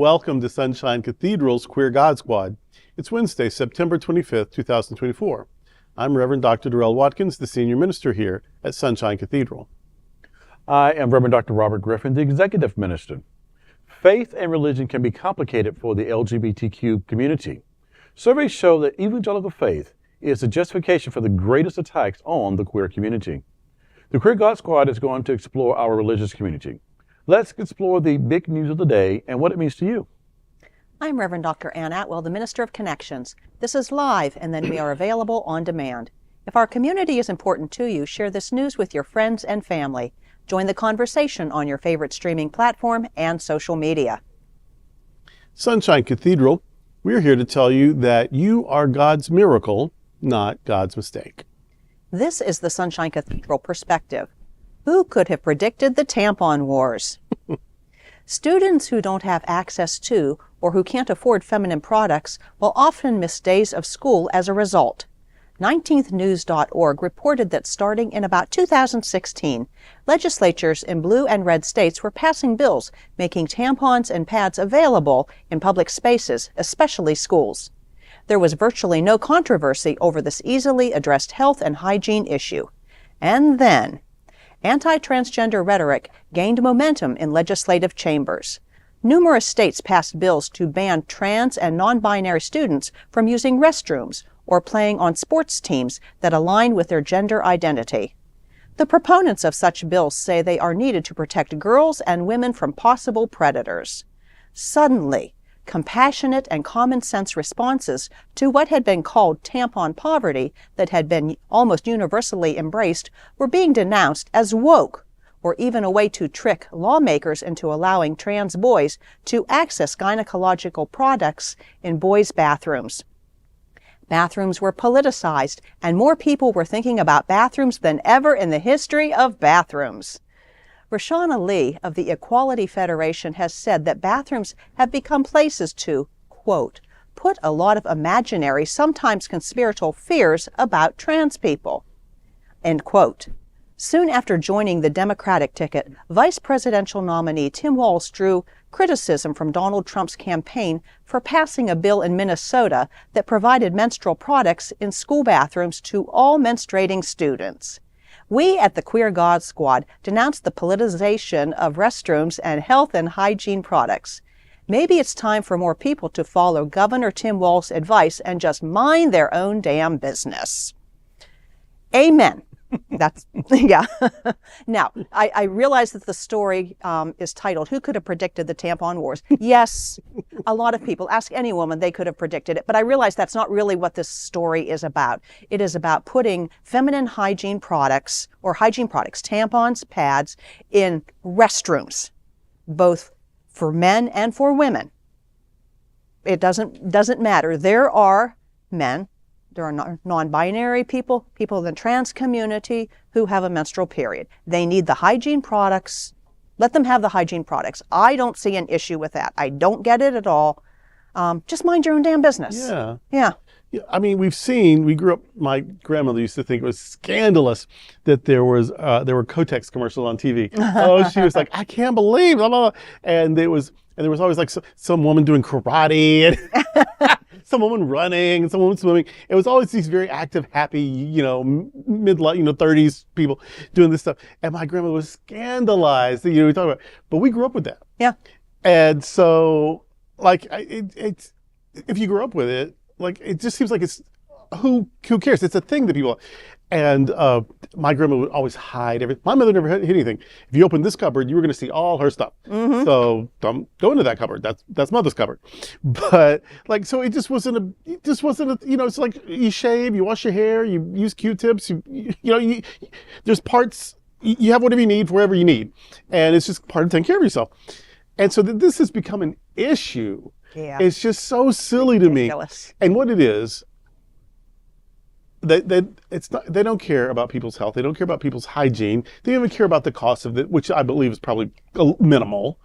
welcome to Sunshine Cathedral's Queer God Squad. It's Wednesday, September 25th, 2024. I'm Reverend Dr. Darrell Watkins, the senior minister here at Sunshine Cathedral. I am Reverend Dr. Robert Griffin, the executive minister. Faith and religion can be complicated for the LGBTQ community. Surveys show that evangelical faith is the justification for the greatest attacks on the queer community. The Queer God Squad is going to explore our religious community. Let's explore the big news of the day and what it means to you. I'm Reverend Dr. Ann Atwell, the Minister of Connections. This is live, and then we are available on demand. If our community is important to you, share this news with your friends and family. Join the conversation on your favorite streaming platform and social media. Sunshine Cathedral, we're here to tell you that you are God's miracle, not God's mistake. This is the Sunshine Cathedral perspective. Who could have predicted the tampon wars? Students who don't have access to or who can't afford feminine products will often miss days of school as a result. 19thnews.org reported that starting in about 2016, legislatures in blue and red states were passing bills making tampons and pads available in public spaces, especially schools. There was virtually no controversy over this easily addressed health and hygiene issue. And then, anti-transgender rhetoric gained momentum in legislative chambers. Numerous states passed bills to ban trans and non-binary students from using restrooms or playing on sports teams that align with their gender identity. The proponents of such bills say they are needed to protect girls and women from possible predators. Suddenly, compassionate and common sense responses to what had been called tampon poverty that had been almost universally embraced were being denounced as woke, or even a way to trick lawmakers into allowing trans boys to access gynecological products in boys' bathrooms. Bathrooms were politicized, and more people were thinking about bathrooms than ever in the history of bathrooms. Rashanna Lee of the Equality Federation has said that bathrooms have become places to, quote, put a lot of imaginary, sometimes conspiratorial fears about trans people, end quote. Soon after joining the Democratic ticket, Vice Presidential nominee Tim Walz drew criticism from Donald Trump's campaign for passing a bill in Minnesota that provided menstrual products in school bathrooms to all menstruating students. We at the Queer God Squad denounced the politicization of restrooms and health and hygiene products. Maybe it's time for more people to follow Governor Tim Walz's advice and just mind their own damn business. Amen. That's, yeah. Now, I realize that the story is titled, Who Could Have Predicted the Tampon Wars? Yes, a lot of people, ask any woman, they could have predicted it. But I realize that's not really what this story is about. It is about putting feminine hygiene products, or hygiene products, tampons, pads, in restrooms, both for men and for women. It doesn't matter. There are men, there are non-binary people, people in the trans community who have a menstrual period. They need the hygiene products. Let them have the hygiene products. I don't see an issue with that. I don't get it at all. Just mind your own damn business. Yeah. Yeah. I mean, we grew up, my grandmother used to think it was scandalous that there were Kotex commercials on TV. Oh, she was like, I can't believe, blah, blah, blah. And there was always like some woman doing karate and some woman running, some woman swimming. It was always these very active, happy, mid, 30s people doing this stuff. And my grandmother was scandalized that, we talk about, but we grew up with that. Yeah. And so, like, it's if you grew up with it, like, it just seems like it's, who cares? It's a thing that people, and my grandma would always hide everything. My mother never hid anything. If you opened this cupboard, you were going to see all her stuff. Mm-hmm. So don't go into that cupboard. That's mother's cupboard. But like, so it just wasn't a, it's like you shave, you wash your hair, you use Q-tips, there's parts, you have whatever you need for whatever you need. And it's just part of taking care of yourself. And so this has become an issue. Yeah. It's just so silly Ridiculous. To me. And what it is, they don't care about people's health. They don't care about people's hygiene. They don't even care about the cost of it, which I believe is probably minimal.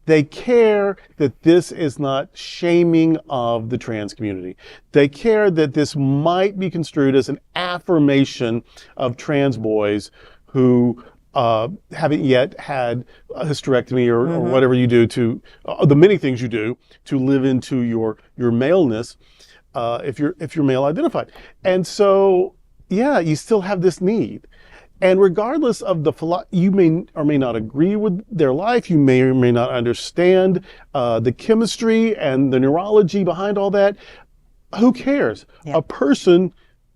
They care that this is not shaming of the trans community. They care that this might be construed as an affirmation of trans boys who haven't yet had a hysterectomy or whatever you do to the many things you do to live into your maleness, if you're male identified. And so, yeah, you still have this need. And regardless of you may or may not agree with their life, you may or may not understand the chemistry and the neurology behind all that. Who cares? Yeah. A person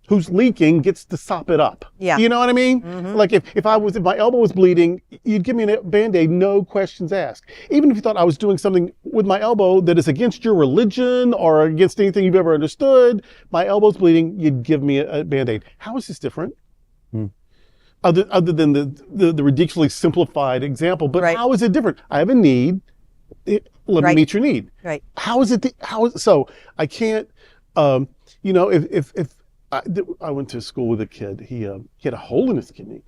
who's leaking gets to sop it up. Yeah. You know what I mean? Like if my elbow was bleeding, you'd give me a Band-Aid, no questions asked. Even if you thought I was doing something with my elbow that is against your religion or against anything you've ever understood, my elbow's bleeding, you'd give me a Band-Aid. How is this different? Other than the ridiculously simplified example, but Right. how is it different? I have a need. Let me Right. meet your need. Right. How is it? So I can't. If I went to school with a kid, he had a hole in his kidney.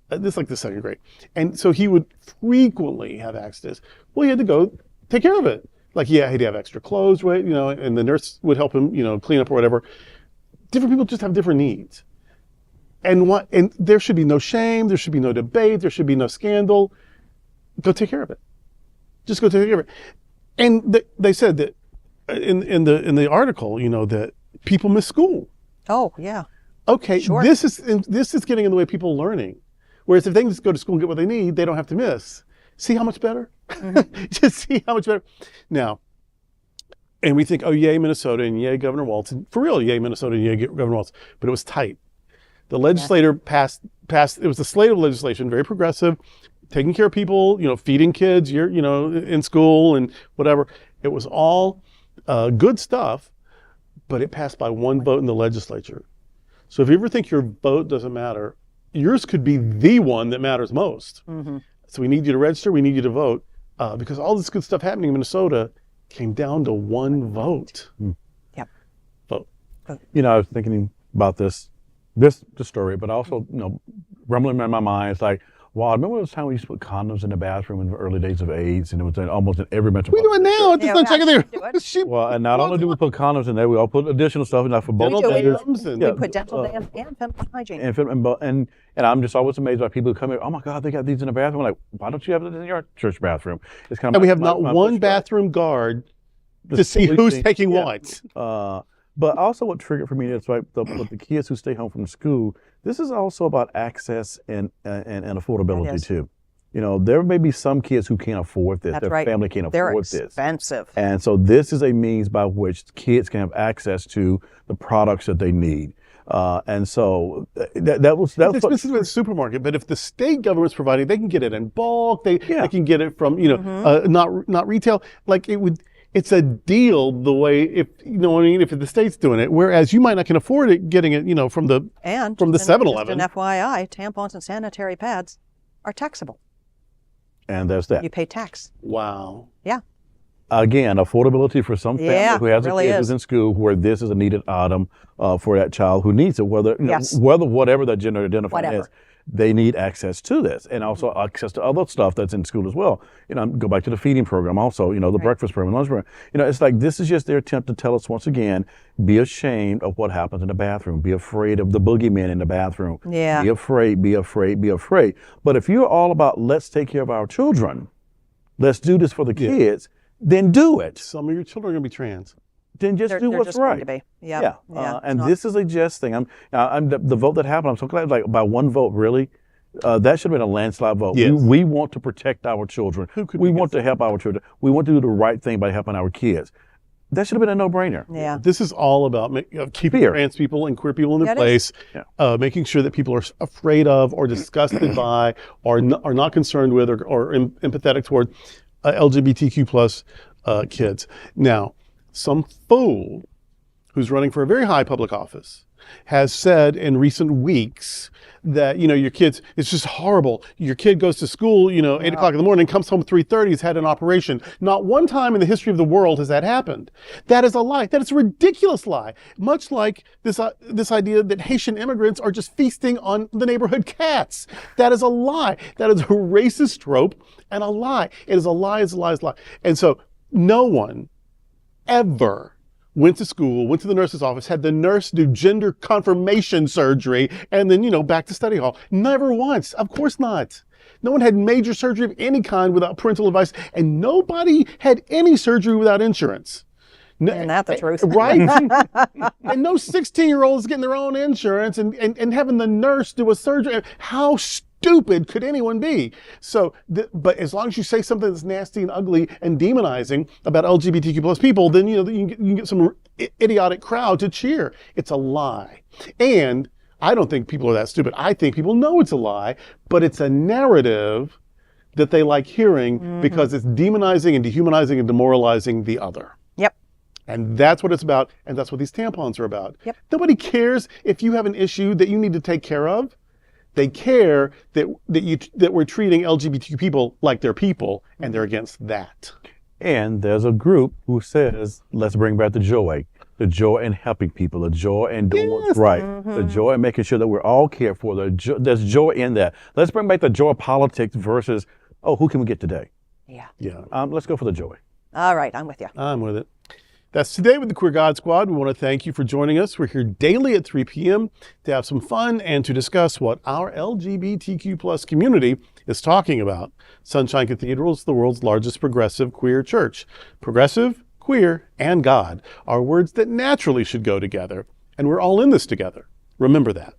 This is like the second grade, and so he would frequently have accidents. Well, he had to go take care of it. Like, yeah, he'd have extra clothes, right? And the nurse would help him, clean up or whatever. Different people just have different needs. And there should be no shame, there should be no debate, there should be no scandal. Go take care of it. Just go take care of it. And they said that in the article, that people miss school. Oh, yeah. Okay, Sure. this is getting in the way of people learning. Whereas if they can just go to school and get what they need, they don't have to miss. See how much better? Just see how much better. Now, and we think, oh, yay, Minnesota, and yay, Governor Walz. And for real, yay, Minnesota, and yay, Governor Walz. But it was tight. The legislator passed, it was a slate of legislation, very progressive, taking care of people, feeding kids, in school and whatever. It was all good stuff, but it passed by one vote in the legislature. So if you ever think your vote doesn't matter, yours could be the one that matters most. So we need you to register, we need you to vote, because all this good stuff happening in Minnesota came down to one vote. Yep. Vote. I was thinking about this story, but also, rumbling in my mind, it's like, wow, I remember the time we used to put condoms in the bathroom in the early days of AIDS, and it was almost in every We metropolitan do it now. It's just not checking there. do it. She- Well, and not only do we put condoms in there, we all put additional stuff in there for both Dental genders. dams and- We put dental dams and feminine hygiene. And I'm just always amazed by people who come here. Oh my God, they got these in the bathroom. I'm like, why don't you have it in your church bathroom? It's kind of And we have not one bathroom guard to see who's taking what. But also, what triggered for me is like with the kids who stay home from school. This is also about access and affordability too. There may be some kids who can't afford this. That's Their right. family can't They're afford this. expensive. And so this is a means by which kids can have access to the products that they need. And so that was It's expensive at the supermarket, but if the state government's providing, they can get it in bulk. They can get it from not retail. Like it's a deal the way if the state's doing it. Whereas you might not can afford it getting it from the And from the just an 7-Eleven. FYI, tampons and sanitary pads are taxable. And there's that. You pay tax. Wow. Yeah. Again, affordability for some family Yeah, who has really a kid is. who's in school where this is a needed item for that child who needs it, whether whatever that gender identifier is. They need access to this and also access to other stuff that's in school as well. Go back to the feeding program also, the breakfast program, lunch program. It's like this is just their attempt to tell us once again, be ashamed of what happens in the bathroom. Be afraid of the boogeyman in the bathroom. Yeah. Be afraid, be afraid, be afraid. But if you're all about let's take care of our children, let's do this for the kids, then do it. Some of your children are going to be trans. Then just do They're what's just right. going to be. Yeah. And this is a just thing. I'm the vote that happened. I'm so glad, like by one vote, really. That should have been a landslide vote. Yes. We want to protect our children. We want to help our children. We want to do the right thing by helping our kids. That should have been a no-brainer. Yeah. This is all about keeping trans people and queer people in their place, making sure that people are afraid of or disgusted by or are not concerned with or empathetic toward LGBTQ plus kids. Now, some fool who's running for a very high public office has said in recent weeks that, your kids, it's just horrible. Your kid goes to school, 8 o'clock in the morning, comes home at 3:30, has had an operation. Not one time in the history of the world has that happened. That is a lie. That is a ridiculous lie. Much like this idea that Haitian immigrants are just feasting on the neighborhood cats. That is a lie. That is a racist trope and a lie. It is a lie, it's a lie, it's a lie. And so no one ever went to school, went to the nurse's office, had the nurse do gender confirmation surgery, and then, back to study hall. Never once. Of course not. No one had major surgery of any kind without parental advice, and nobody had any surgery without insurance. Isn't that the truth? Right? And no 16-year-old is getting their own insurance and having the nurse do a surgery. How stupid could anyone be? So, but as long as you say something that's nasty and ugly and demonizing about LGBTQ plus people, then, you can get some idiotic crowd to cheer. It's a lie. And I don't think people are that stupid. I think people know it's a lie, but it's a narrative that they like hearing because it's demonizing and dehumanizing and demoralizing the other. Yep. And that's what it's about, and that's what these tampons are about. Yep. Nobody cares if you have an issue that you need to take care of. They care that we're treating LGBTQ people like they're people, and they're against that. And there's a group who says, let's bring back the joy in helping people, the joy in doing what's right, the joy in making sure that we're all cared for. There's joy in that. Let's bring back the joy of politics versus, who can we get today? Yeah. Let's go for the joy. All right, I'm with you. I'm with it. That's today with the Queer God Squad. We want to thank you for joining us. We're here daily at 3 p.m. to have some fun and to discuss what our LGBTQ plus community is talking about. Sunshine Cathedral is the world's largest progressive queer church. Progressive, queer, and God are words that naturally should go together, and we're all in this together. Remember that.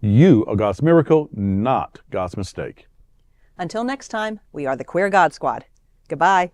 You are God's miracle, not God's mistake. Until next time, we are the Queer God Squad. Goodbye.